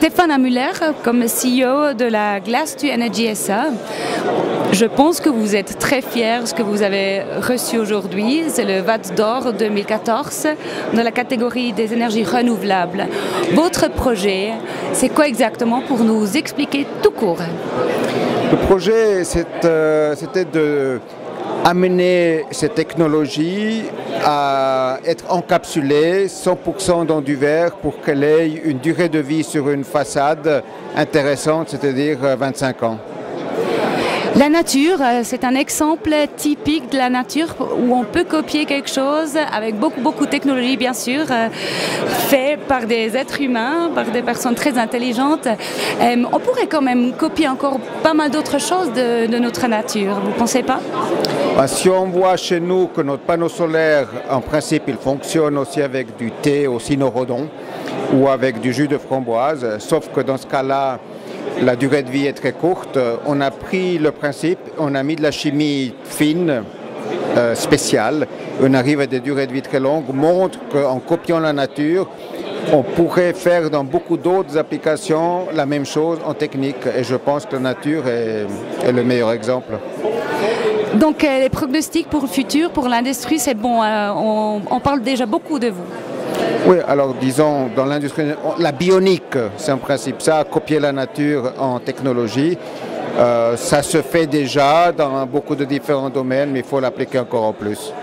Stéphane Müller, comme CEO de la Glass2 Energy SA, je pense que vous êtes très fier de ce que vous avez reçu aujourd'hui. C'est le VAT d'or 2014 dans la catégorie des énergies renouvelables. Votre projet, c'est quoi exactement pour nous expliquer tout court? Le projet, c'était de amener ces technologies à être encapsulées 100% dans du verre pour qu'elle ait une durée de vie sur une façade intéressante, c'est-à-dire 25 ans. La nature, c'est un exemple typique de la nature où on peut copier quelque chose avec beaucoup de technologie, bien sûr, fait par des êtres humains, par des personnes très intelligentes. On pourrait quand même copier encore pas mal d'autres choses de notre nature, vous ne pensez pas? Si on voit chez nous que notre panneau solaire, en principe, il fonctionne aussi avec du thé au cynorhodon ou avec du jus de framboise, sauf que dans ce cas-là, la durée de vie est très courte. On a pris le principe, on a mis de la chimie fine, spéciale, on arrive à des durées de vie très longues, montre qu'en copiant la nature, on pourrait faire dans beaucoup d'autres applications la même chose en technique. Et je pense que la nature est le meilleur exemple. Donc les pronostics pour le futur, pour l'industrie, c'est bon, on parle déjà beaucoup de vous. Oui, alors disons, dans l'industrie, la bionique, c'est un principe ça, copier la nature en technologie. Ça se fait déjà dans beaucoup de différents domaines, mais il faut l'appliquer encore en plus.